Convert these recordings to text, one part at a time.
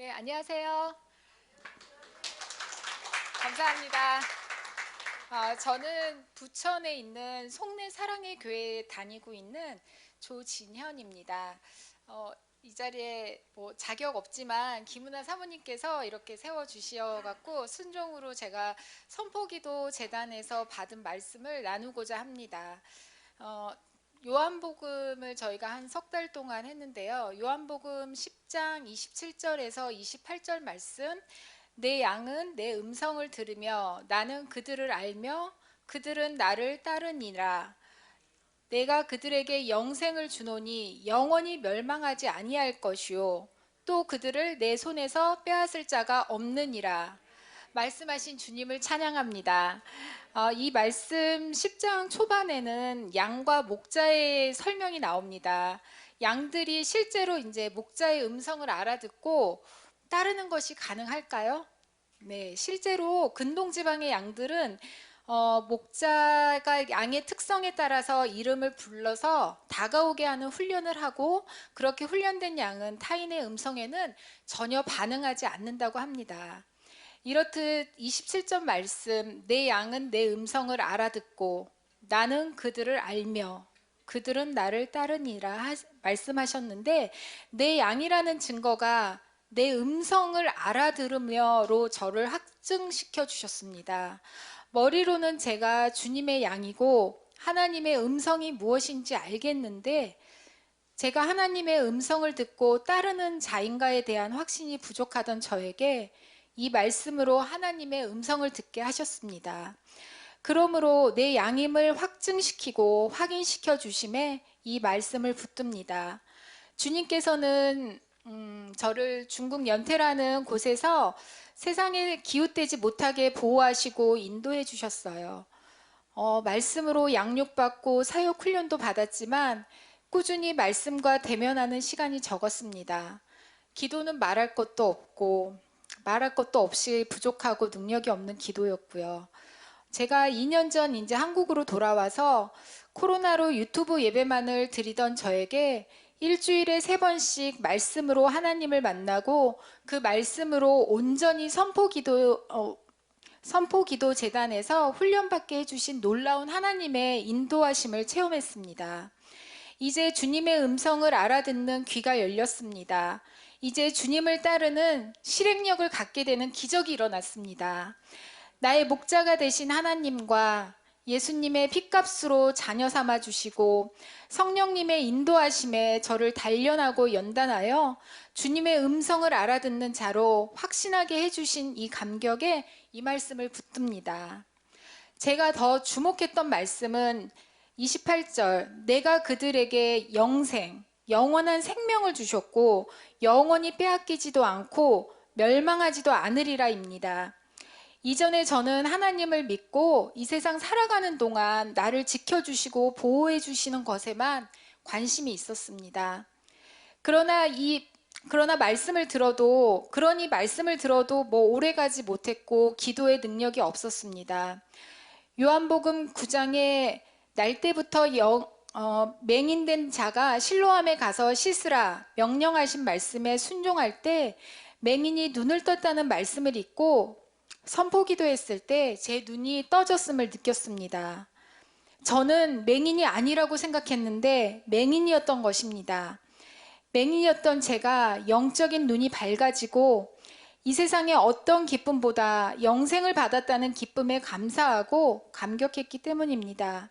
네, 안녕하세요. 감사합니다. 저는 부천에 있는 송내 사랑의 교회에 다니고 있는 조진현입니다. 이 자리에 뭐 자격 없지만 김은아 사모님께서 이렇게 세워주셔갖고 순종으로 제가 선포기도 재단에서 받은 말씀을 나누고자 합니다. 어, 요한복음을 저희가 한 석 달 동안 했는데요. 요한복음 10장 27절에서 28절 말씀, 내 양은 내 음성을 들으며 나는 그들을 알며 그들은 나를 따르니라. 내가 그들에게 영생을 주노니 영원히 멸망하지 아니할 것이요 또 그들을 내 손에서 빼앗을 자가 없느니라. 말씀하신 주님을 찬양합니다. 이 말씀 10장 초반에는 양과 목자의 설명이 나옵니다. 양들이 실제로 이제 목자의 음성을 알아듣고 따르는 것이 가능할까요? 네, 실제로 근동지방의 양들은 목자가 양의 특성에 따라서 이름을 불러서 다가오게 하는 훈련을 하고 그렇게 훈련된 양은 타인의 음성에는 전혀 반응하지 않는다고 합니다. 이렇듯 27절 말씀, 내 양은 내 음성을 알아듣고 나는 그들을 알며 그들은 나를 따르니라 말씀하셨는데, 내 양이라는 증거가 내 음성을 알아들으며로 저를 확증시켜 주셨습니다. 머리로는 제가 주님의 양이고 하나님의 음성이 무엇인지 알겠는데, 제가 하나님의 음성을 듣고 따르는 자인가에 대한 확신이 부족하던 저에게 이 말씀으로 하나님의 음성을 듣게 하셨습니다. 그러므로 내 양임을 확증시키고 확인시켜 주심에 이 말씀을 붙듭니다. 주님께서는 저를 중국 연태라는 곳에서 세상에 기웃되지 못하게 보호하시고 인도해 주셨어요. 말씀으로 양육받고 사역 훈련도 받았지만 꾸준히 말씀과 대면하는 시간이 적었습니다. 기도는 말할 것도 없고 말할 것도 없이 부족하고 능력이 없는 기도였고요. 제가 2년 전 이제 한국으로 돌아와서 코로나로 유튜브 예배만을 드리던 저에게 일주일에 3번씩 말씀으로 하나님을 만나고 그 말씀으로 온전히 선포기도 재단에서 훈련받게 해주신 놀라운 하나님의 인도하심을 체험했습니다. 이제 주님의 음성을 알아듣는 귀가 열렸습니다. 이제 주님을 따르는 실행력을 갖게 되는 기적이 일어났습니다. 나의 목자가 되신 하나님과 예수님의 핏값으로 자녀 삼아 주시고 성령님의 인도하심에 저를 단련하고 연단하여 주님의 음성을 알아듣는 자로 확신하게 해주신 이 감격에 이 말씀을 붙듭니다. 제가 더 주목했던 말씀은 28절, 내가 그들에게 영생, 영원한 생명을 주셨고 영원히 빼앗기지도 않고 멸망하지도 않으리라입니다. 이전에 저는 하나님을 믿고 이 세상 살아가는 동안 나를 지켜주시고 보호해 주시는 것에만 관심이 있었습니다. 그러니 말씀을 들어도 뭐 오래가지 못했고 기도의 능력이 없었습니다. 요한복음 9장에 날 때부터 맹인된 자가 실로암에 가서 씻으라 명령하신 말씀에 순종할 때 맹인이 눈을 떴다는 말씀을 읽고 선포기도했을 때 제 눈이 떠졌음을 느꼈습니다. 저는 맹인이 아니라고 생각했는데 맹인이었던 것입니다. 맹인이었던 제가 영적인 눈이 밝아지고 이 세상의 어떤 기쁨보다 영생을 받았다는 기쁨에 감사하고 감격했기 때문입니다.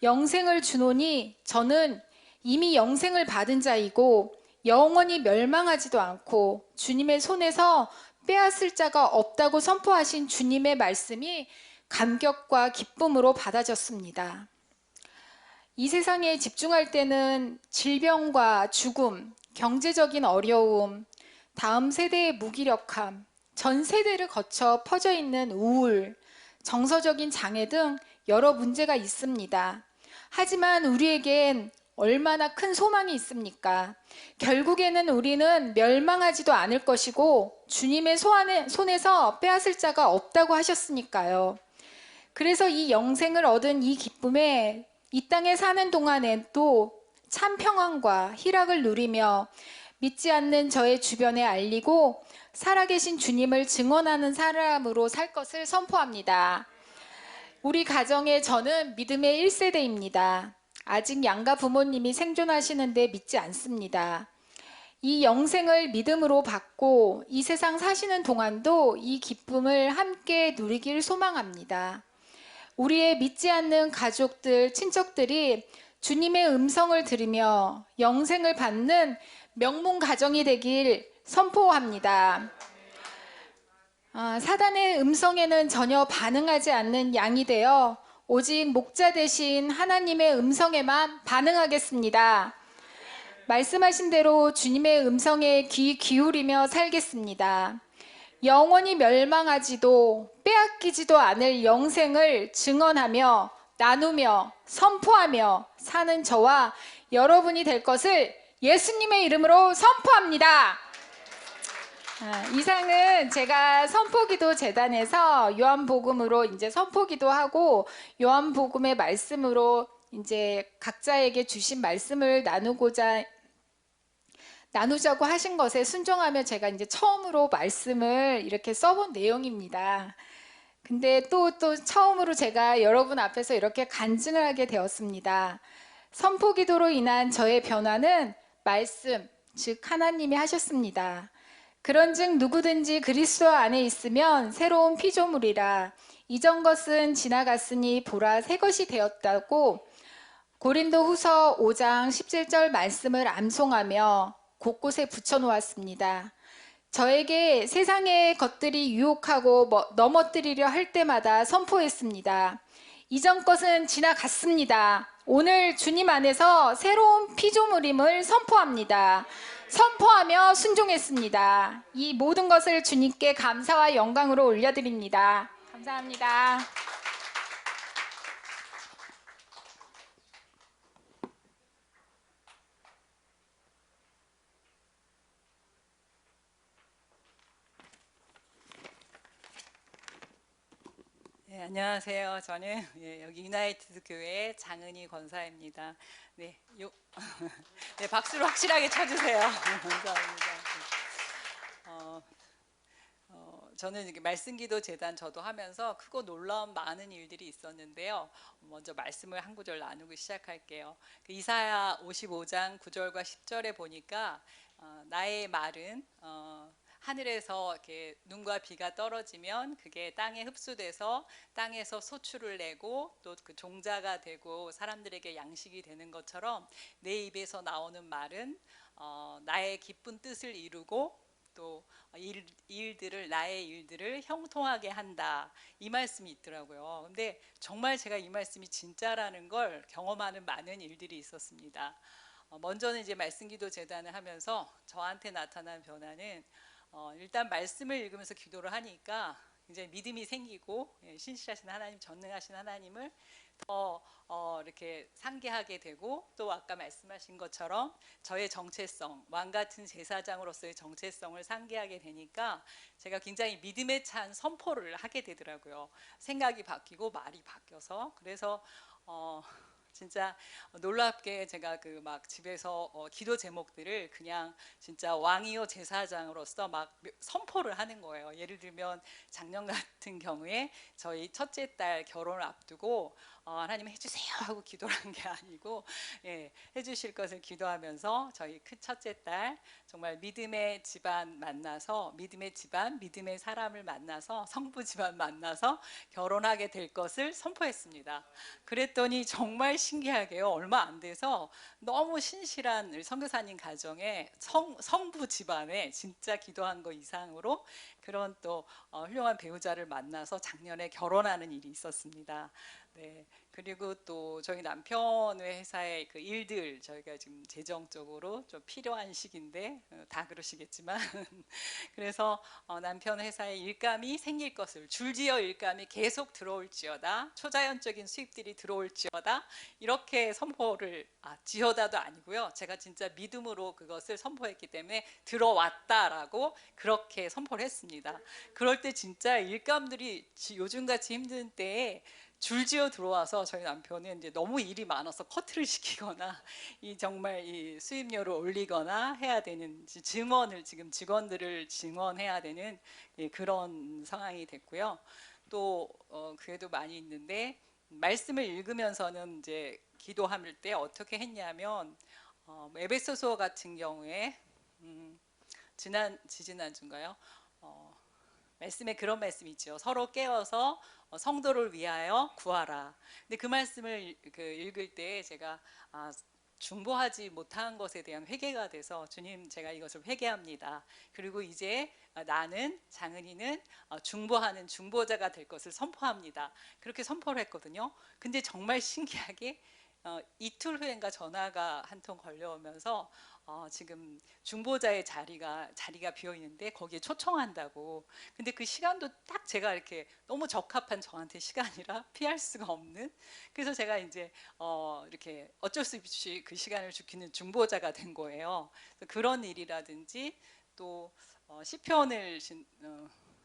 영생을 주노니 저는 이미 영생을 받은 자이고 영원히 멸망하지도 않고 주님의 손에서 빼앗을 자가 없다고 선포하신 주님의 말씀이 감격과 기쁨으로 받아졌습니다. 이 세상에 집중할 때는 질병과 죽음, 경제적인 어려움, 다음 세대의 무기력함, 전 세대를 거쳐 퍼져 있는 우울, 정서적인 장애 등 여러 문제가 있습니다. 하지만 우리에겐 얼마나 큰 소망이 있습니까? 결국에는 우리는 멸망하지도 않을 것이고 주님의 손에서 빼앗을 자가 없다고 하셨으니까요. 그래서 이 영생을 얻은 이 기쁨에 이 땅에 사는 동안에도 참 평안과 희락을 누리며 믿지 않는 저의 주변에 알리고 살아계신 주님을 증언하는 사람으로 살 것을 선포합니다. 우리 가정의 저는 믿음의 1세대입니다. 아직 양가 부모님이 생존하시는데 믿지 않습니다. 이 영생을 믿음으로 받고 이 세상 사시는 동안도 이 기쁨을 함께 누리길 소망합니다. 우리의 믿지 않는 가족들, 친척들이 주님의 음성을 들으며 영생을 받는 명문 가정이 되길 선포합니다. 사단의 음성에는 전혀 반응하지 않는 양이 되어 오직 목자 되신 하나님의 음성에만 반응하겠습니다. 말씀하신 대로 주님의 음성에 귀 기울이며 살겠습니다. 영원히 멸망하지도 빼앗기지도 않을 영생을 증언하며 나누며 선포하며 사는 저와 여러분이 될 것을 예수님의 이름으로 선포합니다. 이상은 제가 선포기도 재단에서 요한복음으로 이제 선포기도 하고 요한복음의 말씀으로 이제 각자에게 주신 말씀을 나누자고 하신 것에 순종하며 제가 이제 처음으로 말씀을 이렇게 써본 내용입니다. 근데 또 처음으로 제가 여러분 앞에서 이렇게 간증을 하게 되었습니다. 선포기도로 인한 저의 변화는 말씀, 즉 하나님이 하셨습니다. 그런즉 누구든지 그리스도 안에 있으면 새로운 피조물이라 이전 것은 지나갔으니 보라 새 것이 되었다고 고린도 후서 5장 17절 말씀을 암송하며 곳곳에 붙여놓았습니다. 저에게 세상의 것들이 유혹하고 넘어뜨리려 할 때마다 선포했습니다. 이전 것은 지나갔습니다. 오늘 주님 안에서 새로운 피조물임을 선포합니다. 선포하며 순종했습니다. 이 모든 것을 주님께 감사와 영광으로 올려드립니다. 감사합니다. 네, 안녕하세요. 저는 여기 유나이티드 교회 장은희 권사입니다. 네, 네, 박수로 확실하게 쳐주세요. 감사합니다. 저는 이렇게 말씀기도 재단 저도 하면서 크고 놀라운 많은 일들이 있었는데요. 먼저 말씀을 한 구절 나누고 시작할게요. 이사야 55장 9절과 10절에 보니까 나의 말은 하늘에서 이렇게 눈과 비가 떨어지면 그게 땅에 흡수돼서 땅에서 소출을 내고 또 그 종자가 되고 사람들에게 양식이 되는 것처럼 내 입에서 나오는 말은 나의 기쁜 뜻을 이루고 또 나의 일들을 형통하게 한다, 이 말씀이 있더라고요. 근데 정말 제가 이 말씀이 진짜라는 걸 경험하는 많은 일들이 있었습니다. 먼저는 이제 말씀기도 재단을 하면서 저한테 나타난 변화는 일단 말씀을 읽으면서 기도를 하니까 굉장히 믿음이 생기고 신실하신 하나님, 전능하신 하나님을 더 이렇게 상기하게 되고, 또 아까 말씀하신 것처럼 저의 정체성, 왕 같은 제사장으로서의 정체성을 상기하게 되니까 제가 굉장히 믿음에 찬 선포를 하게 되더라고요. 생각이 바뀌고 말이 바뀌어서. 그래서 진짜 놀랍게 제가 그 막 집에서 기도 제목들을 그냥 진짜 왕이요 제사장으로서 막 선포를 하는 거예요. 예를 들면 작년 같은 경우에 저희 첫째 딸 결혼을 앞두고 하나님 해주세요 하고 기도를 한 게 아니고 해주실 것을 기도하면서 저희 큰 첫째 딸 정말 믿음의 집안 만나서, 믿음의 집안, 믿음의 사람을 만나서, 성부 집안 만나서 결혼하게 될 것을 선포했습니다. 그랬더니 정말 신기하게요, 얼마 안 돼서 너무 신실한 우리 선교사님 가정에 성부 집안에 진짜 기도한 거 이상으로 그런 또 훌륭한 배우자를 만나서 작년에 결혼하는 일이 있었습니다. 네. 그리고 또 저희 남편의 회사의 그 일들, 저희가 지금 재정적으로 좀 필요한 시기인데 다 그러시겠지만 그래서 남편 회사의 일감이 생길 것을, 줄지어 일감이 계속 들어올지어다, 초자연적인 수입들이 들어올지어다, 이렇게 선포를 지어다도 아니고요, 제가 진짜 믿음으로 그것을 선포했기 때문에 들어왔다라고 그렇게 선포를 했습니다. 있습니다. 그럴 때 진짜 일감들이 요즘같이 힘든 때에 줄지어 들어와서 저희 남편은 이제 너무 일이 많아서 커트를 시키거나 이 정말 이 수입료를 올리거나 해야 되는 증원을 지금 직원들을 증원해야 되는 그런 상황이 됐고요. 또 그래도 많이 있는데 말씀을 읽으면서는 이제 기도할 때 어떻게 했냐면 에베소서 같은 경우에 지지난주인가요? 말씀에 그런 말씀이 있죠. 서로 깨어서 성도를 위하여 구하라. 근데 그 말씀을 읽을 때 제가 중보하지 못한 것에 대한 회개가 돼서 주님 제가 이것을 회개합니다. 그리고 이제 나는 장은이는 중보하는 중보자가 될 것을 선포합니다. 그렇게 선포를 했거든요. 근데 정말 신기하게 이틀 후인가 전화가 한 통 걸려오면서 지금 중보자의 자리가 비어 있는데 거기에 초청한다고. 근데 그 시간도 딱 제가 이렇게 너무 적합한 저한테 시간이라 피할 수가 없는. 그래서 제가 이제 이렇게 어쩔 수 없이 그 시간을 지키는 중보자가 된 거예요. 그런 일이라든지 또 시편을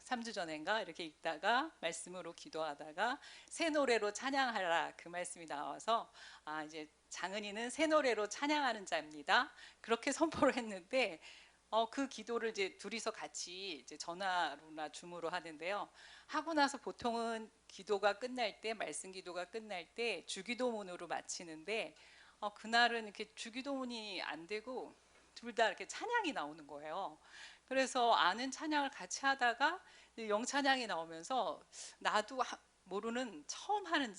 3주 전인가 이렇게 읽다가 말씀으로 기도하다가 새 노래로 찬양하라 그 말씀이 나와서 이제 장은이는 새 노래로 찬양하는 자입니다. 그렇게 선포를 했는데 그 기도를 이제 둘이서 같이 이제 전화로나 줌으로 하는데요. 하고 나서 보통은 기도가 끝날 때 말씀 기도가 끝날 때 주기도문으로 마치는데 그날은 이렇게 주기도문이 안 되고 둘 다 이렇게 찬양이 나오는 거예요. 그래서 아는 찬양을 같이 하다가 영찬양이 나오면서 나도 모르는 처음 하는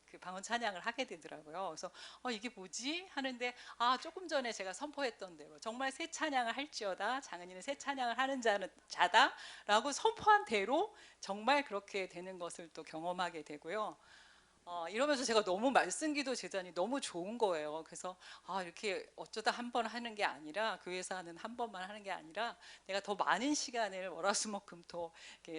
그 방언 찬양을 하게 되더라고요. 그래서 이게 뭐지 하는데 조금 전에 제가 선포했던 대로 정말 새 찬양을 할지어다 장은이는 새 찬양을 하는 자다라고 선포한 대로 정말 그렇게 되는 것을 또 경험하게 되고요. 이러면서 제가 너무 말씀기도 제단이 너무 좋은 거예요. 그래서 이렇게 어쩌다 한 번 하는 게 아니라 교회에서는 한 번만 하는 게 아니라 내가 더 많은 시간을 월화수목금토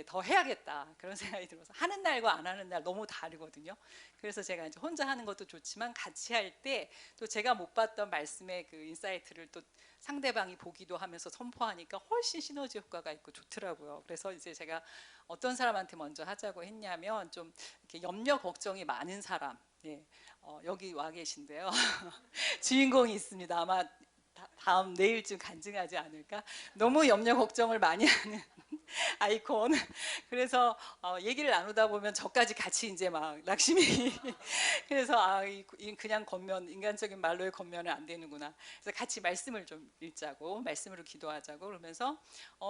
더 해야겠다 그런 생각이 들어서 하는 날과 안 하는 날 너무 다르거든요. 그래서 제가 이제 혼자 하는 것도 좋지만 같이 할 때 또 제가 못 봤던 말씀의 그 인사이트를 또 상대방이 보기도 하면서 선포하니까 훨씬 시너지 효과가 있고 좋더라고요. 그래서 이제 제가 어떤 사람한테 먼저 하자고 했냐면 좀 이렇게 염려 걱정이 많은 사람, 여기 와 계신데요. 주인공이 있습니다. 아마 다음 내일쯤 간증하지 않을까? 너무 염려 걱정을 많이 하는 아이콘. 그래서 얘기를 나누다 보면 저까지 같이 이제 막 낙심이. 그래서 그냥 겉면 인간적인 말로의 겉면은 안 되는구나. 그래서 같이 말씀을 좀 읽자고 말씀으로 기도하자고 그러면서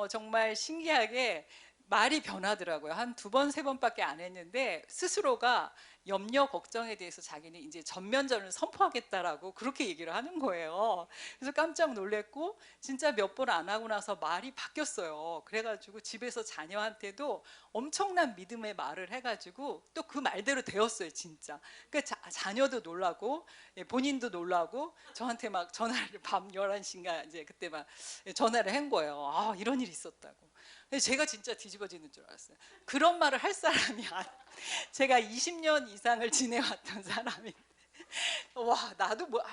정말 신기하게 말이 변하더라고요. 한 두 번, 세 번밖에 안 했는데 스스로가 염려, 걱정에 대해서 자기는 이제 전면전을 선포하겠다라고 그렇게 얘기를 하는 거예요. 그래서 깜짝 놀랐고 진짜 몇 번 안 하고 나서 말이 바뀌었어요. 그래가지고 집에서 자녀한테도 엄청난 믿음의 말을 해가지고 또 그 말대로 되었어요, 진짜. 그러니까 자녀도 놀라고 본인도 놀라고 저한테 막 전화를 밤 11시인가 이제 그때 막 전화를 한 거예요. 이런 일이 있었다고. 근데 제가 진짜 뒤집어지는 줄 알았어요. 그런 말을 할 사람이 제가 20년 이상을 지내왔던 사람이 와 나도 뭐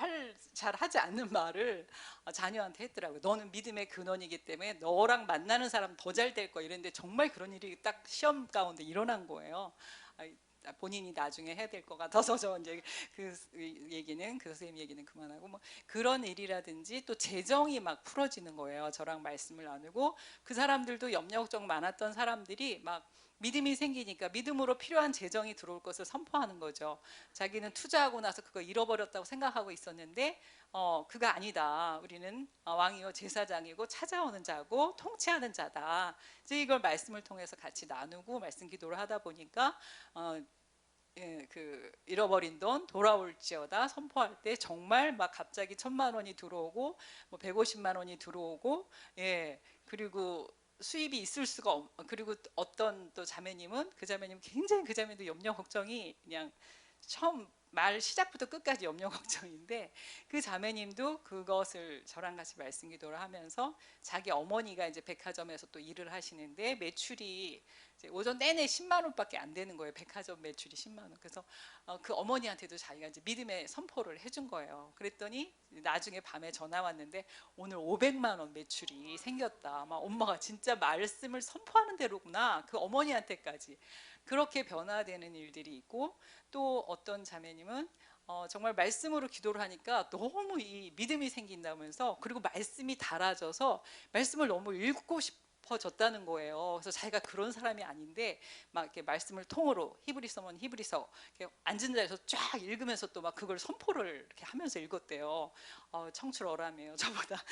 잘 하지 않는 말을 자녀한테 했더라고요. 너는 믿음의 근원이기 때문에 너랑 만나는 사람 더 잘 될 거야 이랬는데 정말 그런 일이 딱 시험 가운데 일어난 거예요. 본인이 나중에 해야 될 것 같아서 저 이제 그 얘기는 그 선생님 얘기는 그만하고 뭐 그런 일이라든지 또 재정이 막 풀어지는 거예요. 저랑 말씀을 나누고 그 사람들도 염려 걱정 많았던 사람들이 막 믿음이 생기니까 믿음으로 필요한 재정이 들어올 것을 선포하는 거죠. 자기는 투자하고 나서 그거 잃어버렸다고 생각하고 있었는데 그가 아니다. 우리는 왕이요 제사장이고 찾아오는 자고 통치하는 자다. 이제 이걸 말씀을 통해서 같이 나누고 말씀 기도를 하다 보니까 그 잃어버린 돈 돌아올지어다 선포할 때 정말 막 갑자기 1,000만 원이 들어오고 뭐 150만 원이 들어오고 그리고 수입이 있을 수가 그리고 어떤 또 자매님은 그 자매님 굉장히 그 자매도 염려 걱정이 그냥 처음 말 시작부터 끝까지 염려 걱정인데 그 자매님도 그것을 저랑 같이 말씀 기도를 하면서 자기 어머니가 이제 백화점에서 또 일을 하시는데 매출이 이제 오전 내내 10만 원밖에 안 되는 거예요. 백화점 매출이 10만 원. 그래서 그 어머니한테도 자기가 이제 믿음의 선포를 해준 거예요. 그랬더니 나중에 밤에 전화 왔는데 오늘 500만 원 매출이 생겼다. 막 엄마가 진짜 말씀을 선포하는 대로구나. 그 어머니한테까지 그렇게 변화되는 일들이 있고, 또 어떤 자매님은 정말 말씀으로 기도를 하니까 너무 이 믿음이 생긴다면서, 그리고 말씀이 달아져서 말씀을 너무 읽고 싶어졌다는 거예요. 그래서 자기가 그런 사람이 아닌데 막 이렇게 말씀을 통으로 히브리서면 히브리서 이렇게 앉은 자리에서 쫙 읽으면서 또 막 그걸 선포를 이렇게 하면서 읽었대요. 청출어람이에요, 저보다.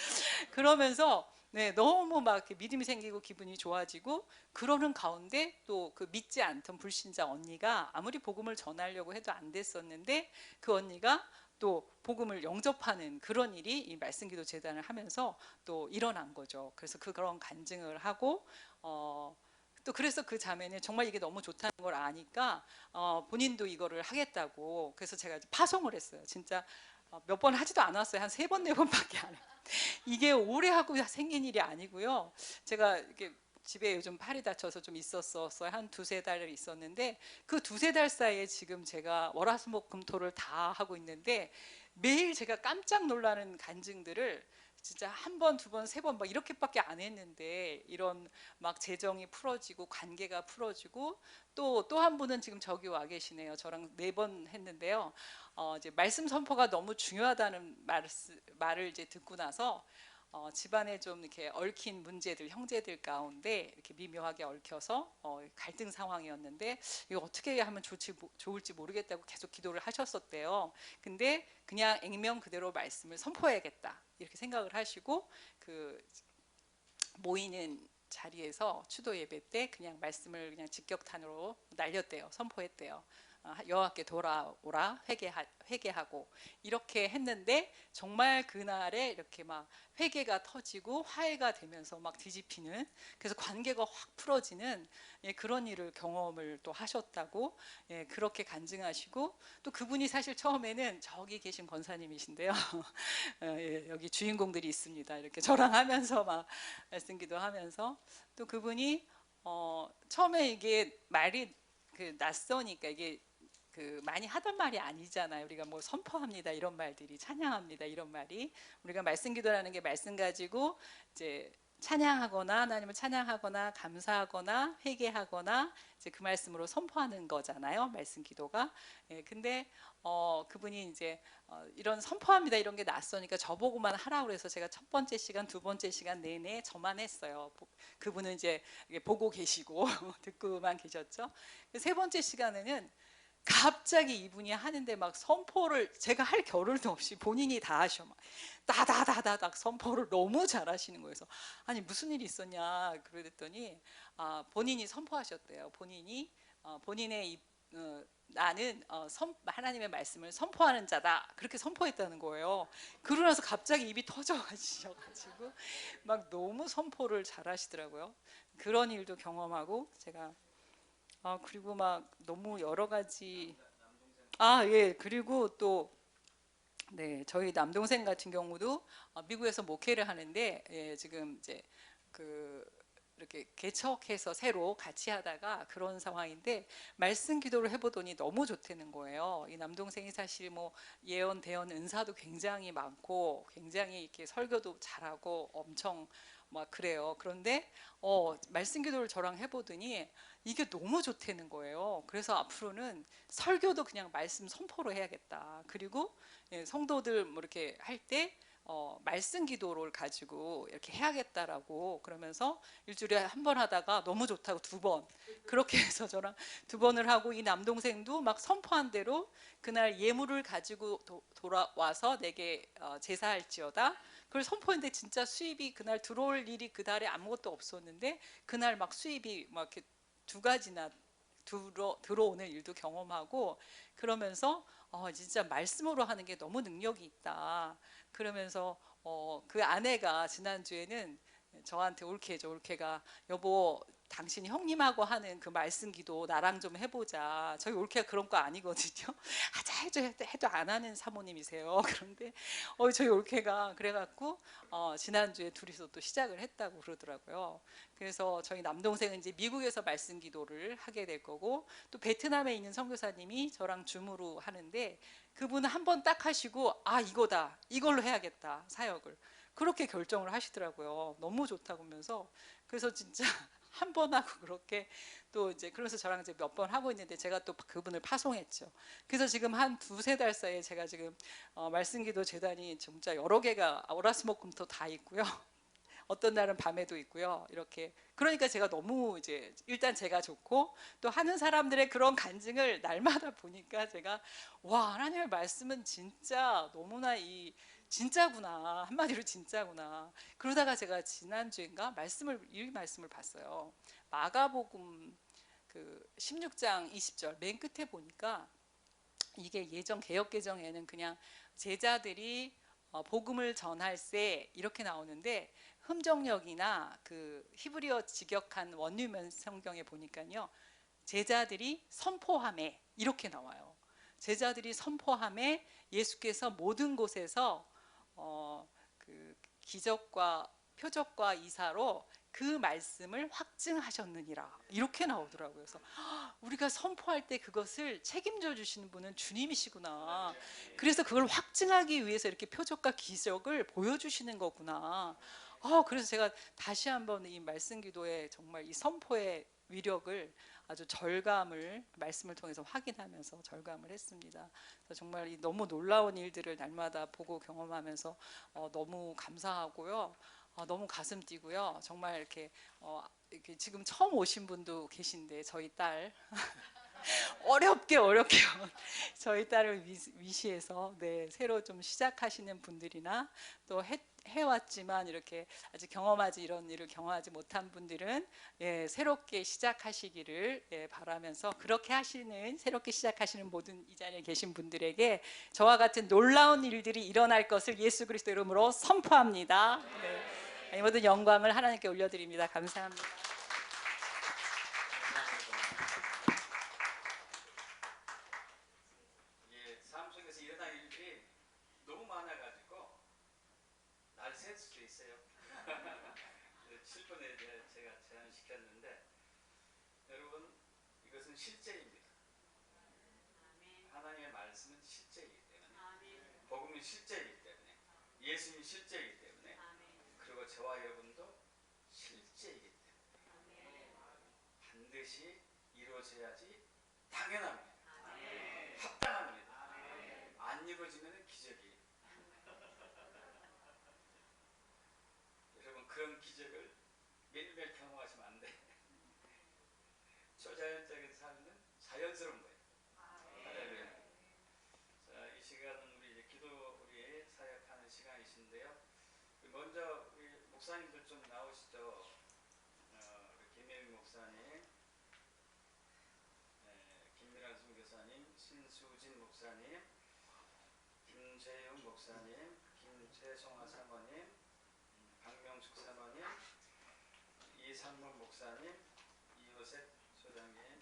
그러면서 너무 막 이렇게 믿음이 생기고 기분이 좋아지고, 그러는 가운데 또 그 믿지 않던 불신자 언니가 아무리 복음을 전하려고 해도 안 됐었는데, 그 언니가 또 복음을 영접하는 그런 일이 이 말씀기도 재단을 하면서 또 일어난 거죠. 그래서 그런 간증을 하고, 또 그래서 그 자매는 정말 이게 너무 좋다는 걸 아니까 본인도 이거를 하겠다고, 그래서 제가 파송을 했어요. 진짜 몇 번 하지도 않았어요. 한 3번, 4번밖에 안 해요. 이게 오래 하고 생긴 일이 아니고요. 제가 이렇게 집에 요즘 팔이 다쳐서 좀 있었어요. 한 2-3달 있었는데, 그 2-3달 사이에 지금 제가 월화수목금토를 다 하고 있는데, 매일 제가 깜짝 놀라는 간증들을 진짜 1번, 2번, 3번 막 이렇게밖에 안 했는데, 이런 막 재정이 풀어지고 관계가 풀어지고, 또 한 분은 지금 저기 와 계시네요. 저랑 4번 했는데요. 이제 말씀 선포가 너무 중요하다는 말을 이제 듣고 나서 집안에 좀 이렇게 얽힌 문제들, 형제들 가운데 이렇게 미묘하게 얽혀서 갈등 상황이었는데, 이거 어떻게 하면 좋을지 모르겠다고 계속 기도를 하셨었대요. 근데 그냥 액면 그대로 말씀을 선포해야겠다 이렇게 생각을 하시고, 그 모이는 자리에서 추도 예배 때 그냥 말씀을 그냥 직격탄으로 날렸대요. 선포했대요. 여호와께 돌아오라, 회개하고 이렇게 했는데, 정말 그날에 이렇게 막 회개가 터지고 화해가 되면서 막 뒤집히는, 그래서 관계가 확 풀어지는 그런 일을 경험을 또 하셨다고 그렇게 간증하시고, 또 그분이 사실 처음에는 저기 계신 권사님이신데요. 여기 주인공들이 있습니다. 이렇게 저랑 하면서 막 말씀기도 하면서, 또 그분이 처음에 이게 말이 낯서니까, 이게 많이 하던 말이 아니잖아요. 우리가 뭐 선포합니다 이런 말들이, 찬양합니다 이런 말이, 우리가 말씀기도라는 게 말씀 가지고 이제 찬양하거나 하나님을 찬양하거나 감사하거나 회개하거나 이제 그 말씀으로 선포하는 거잖아요, 말씀기도가. 근데 그분이 이제 이런 선포합니다 이런 게 낯서니까 저보고만 하라고 해서 제가 첫 번째 시간, 2번째 시간 내내 저만 했어요. 그분은 이제 보고 계시고 듣고만 계셨죠. 3번째 시간에는 갑자기 이분이 하는데 막 선포를 제가 할 겨를도 없이 본인이 다 하셔. 막 다다다다닥 선포를 너무 잘하시는 거예요. 그래서 아니 무슨 일이 있었냐 그랬더니 본인이 선포하셨대요. 본인의 나는 하나님의 말씀을 선포하는 자다 그렇게 선포했다는 거예요. 그러고 나서 갑자기 입이 터져가지고 막 너무 선포를 잘하시더라고요. 그런 일도 경험하고 제가 그리고 막 너무 여러 가지. 예. 그리고 또 저희 남동생 같은 경우도 미국에서 목회를 하는데, 지금 이제 이렇게 개척해서 새로 같이 하다가 그런 상황인데, 말씀 기도를 해보더니 너무 좋다는 거예요. 이 남동생이 사실 뭐 예언, 대언, 은사도 굉장히 많고 굉장히 이렇게 설교도 잘하고 엄청 막 그래요. 그런데 말씀 기도를 저랑 해보더니 이게 너무 좋다는 거예요. 그래서 앞으로는 설교도 그냥 말씀 선포로 해야겠다. 그리고 성도들 뭐 이렇게 할 때 말씀 기도를 가지고 이렇게 해야겠다라고 그러면서 일주일에 1번 하다가 너무 좋다고 2번, 그렇게 해서 저랑 2번을 하고, 이 남동생도 막 선포한 대로 그날 예물을 가지고 돌아와서 내게 제사할지어다 그걸 선포했는데, 진짜 수입이 그날 들어올 일이 그 달에 아무것도 없었는데 그날 막 수입이 막 이렇게 2가지나 들어오는 일도 경험하고, 그러면서 진짜 말씀으로 하는 게 너무 능력이 있다. 그러면서 그 아내가 지난주에는 저한테 올케가 여보 당신 형님하고 하는 그 말씀 기도 나랑 좀 해보자. 저희 올케가 그런 거 아니거든요. 하자 해도 안 하는 사모님이세요. 그런데 저희 올케가 그래갖고 지난주에 둘이서 또 시작을 했다고 그러더라고요. 그래서 저희 남동생은 이제 미국에서 말씀 기도를 하게 될 거고, 또 베트남에 있는 선교사님이 저랑 줌으로 하는데, 그분은 한 번 딱 하시고 이거다, 이걸로 해야겠다 사역을 그렇게 결정을 하시더라고요. 너무 좋다고 하면서. 그래서 진짜 한 번 하고 그렇게 또 이제 그러면서 저랑 이제 몇 번 하고 있는데, 제가 또 그분을 파송했죠. 그래서 지금 한 두세 달 사이에 제가 지금 말씀기도 재단이 진짜 여러 개가 월화수목금토 다 있고요. 어떤 날은 밤에도 있고요. 이렇게. 그러니까 제가 너무 이제 일단 제가 좋고, 또 하는 사람들의 그런 간증을 날마다 보니까 제가 와, 하나님의 말씀은 진짜 너무나 진짜구나. 한마디로 진짜구나. 그러다가 제가 지난주인가 이 말씀을 봤어요. 마가복음 그 16장 20절 맨 끝에 보니까, 이게 예전 개역 개정에는 그냥 제자들이 복음을 전할세 이렇게 나오는데, 흠정역이나 그 히브리어 직역한 원유면 성경에 보니까요, 제자들이 선포함에 이렇게 나와요. 제자들이 선포함에 예수께서 모든 곳에서 그 기적과 표적과 이사로 그 말씀을 확증하셨느니라 이렇게 나오더라고요. 그래서 우리가 선포할 때 그것을 책임져 주시는 분은 주님이시구나. 그래서 그걸 확증하기 위해서 이렇게 표적과 기적을 보여주시는 거구나. 그래서 제가 다시 한번 이 말씀 기도에 정말 이 선포의 위력을 아주 절감을 말씀을 통해서 확인하면서 절감을 했습니다. 그래서 정말 이 너무 놀라운 일들을 날마다 보고 경험하면서 너무 감사하고요. 너무 가슴 뛰고요. 정말 이렇게 지금 처음 오신 분도 계신데, 저희 딸 어렵게 저희 딸을 위시해서 새로 좀 시작하시는 분들이나, 또 해왔지만 이렇게 아직 이런 일을 경험하지 못한 분들은 새롭게 시작하시기를 바라면서, 그렇게 새롭게 시작하시는 모든 이 자리에 계신 분들에게 저와 같은 놀라운 일들이 일어날 것을 예수 그리스도 이름으로 선포합니다. 이 모든 영광을 하나님께 올려드립니다. 감사합니다. 삶 속에서 일어날 일들이 너무 많아가지고 날 셀 수도 있어요. 7분에 제가 제안시켰는데, 여러분, 이것은 실제입니다. 하나님의 말씀은 실제이기 때문에, 복음이 실제이기 때문에, 예수님이 실제이기 때문에, 그리고 저와 여러분도 실제이기 때문에 반드시 이루어져야지 당연합니다. 합당합니다. 안 이루어지면 기적이에요. 여러분, 그런 기적을 매일매일 경험하시면 안 돼. 초자연적인 삶은 자연스러운 거예요. 할렐루야. 자, 이 시간은 우리 우리 사역하는 시간이신데요. 먼저 우리 목사님들 좀 나오시죠. 우리 김혜민 목사님, 김미란 선교사님, 신수진 목사님, 김재윤 목사님, 김채송아 사모님, 박명숙 사모님, 이상문 목사님, 이요셉 소장님,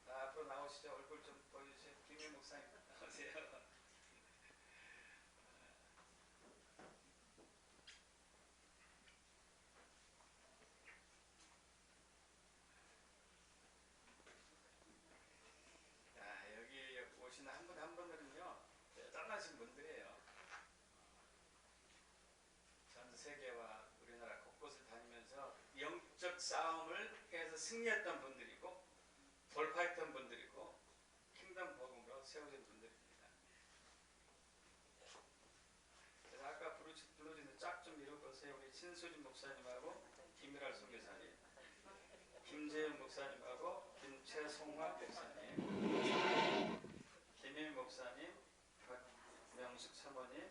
다 앞으로 나오시죠. 얼굴 좀 보여주세요. 김민 목사님 나오세요. 여기 오시는 한 분 한 분들은요, 대단하신 분들이에요. 전 세계와 우리나라 곳곳을 다니면서 영적 싸움을 해서 승리했던 분들이고, 돌파했던 분들이고, 킹덤 복음으로 세워진 분들입니다. 그래서 아까 부르짖는 짝 좀 읽어보세요. 우리 신수진 목사님하고 김미랄 선교사님, 김재윤 목사님하고 김채송화 목사님, 김혜민 목사님, 박명숙 사모님,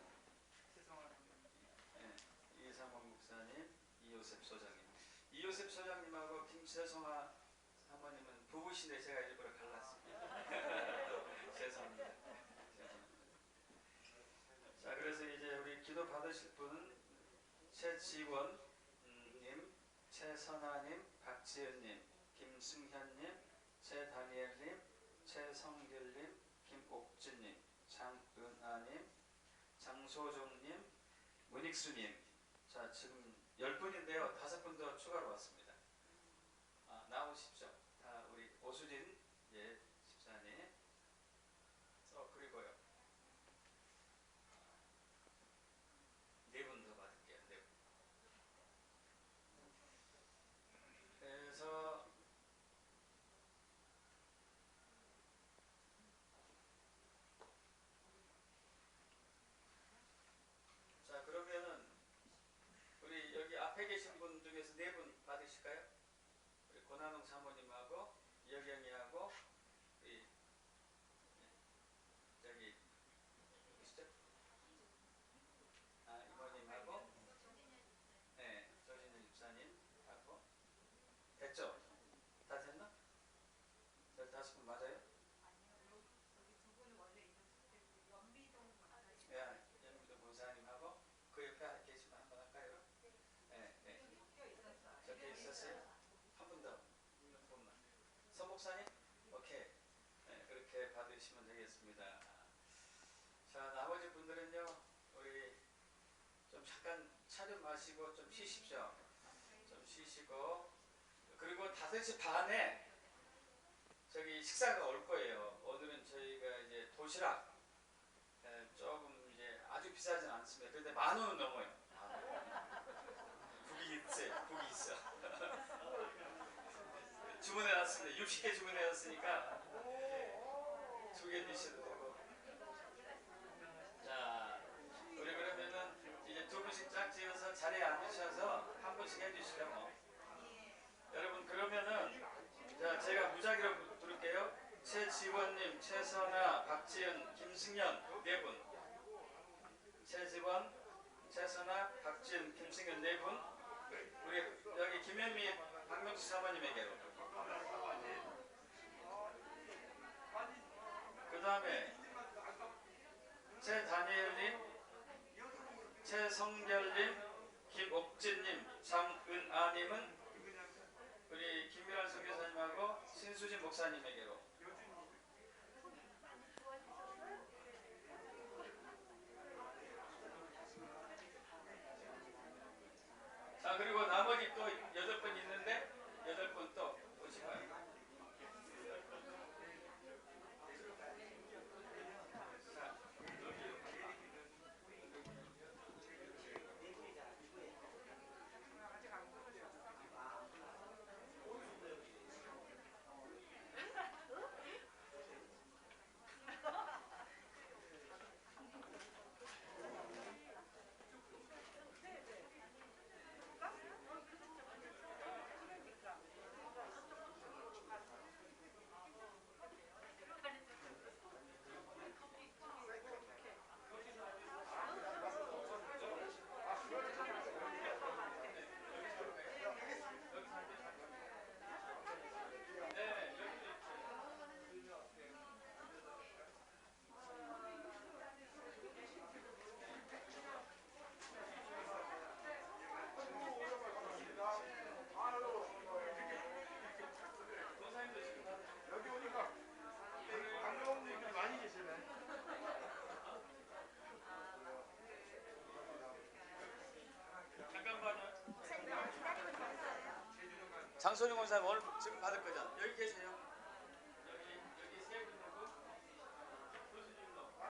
이상원 목사님, 이요셉 소장님. 이요셉 소장님하고 김채송화 사모님은 부부신데 제가 일부러 갈랐습니다. 죄송합니다. 자, 그래서 이제 우리 기도 받으실 분은 최지원님, 최선아님, 박지은님, 김승현님, 최다니엘님, 최성길님, 김옥진님, 장은아님, 장소정님, 문익수님. 자, 지금 10분인데요. 5분 더 추가로 왔습니다. 나오십시오. 다 우리 오수진 집사님. 그리고요. 4분 더 받을게요. 4분. 그래서 자, 그러면은 우리 여기 앞에 계신 분 중에서 4분 받으실까요? 우리 권한웅 사모님하고 이혁영이하고 우리 저기 누구시죠? 이모님하고 조진현 집사님하고 됐죠? 다 됐나? 15분 맞아요? 연미도 본사님하고 그 옆에 계시면 한번 할까요? 네. 적혀 있었어요? 한 분 더. 한 분만. 서 목사님? 오케이. 그렇게 받으시면 되겠습니다. 자, 나머지 분들은요, 우리 좀 잠깐 차려 마시고 좀 쉬십시오. 좀 쉬시고, 그리고 5시 반에 저기 식사가 올 거예요. 오늘은 저희가 이제 도시락 조금 이제 아주 비싸진 않습니다. 근데 10,000원은 넘어요. 국이 있어요. 국이 있어. 주문해놨습니다. 60개 주문해놨으니까 2개 드셔도 되고. 자, 우리 그러면은 이제 2분씩 짝지어서 자리에 앉으셔서 한 분씩 해주시죠. 뭐. 여러분 그러면은 자, 제가 무작위로 부를게요. 최지원님, 최선아, 박지은, 김승현 4분. 최지원, 최선아, 박지은, 김승현 4분. 우리 여기 김현미, 박명수 사모님에게로. 그 다음에 최다니엘님, 최성결님, 김옥진님, 장은아님은 우리 김미란 선교사님하고 신수진 목사님에게로. 자, 그리고 나머지 또 8분 있는데 8분 또 오시고요. 장소영 원사님 오늘 지금 받을 거죠? 여기 계세요.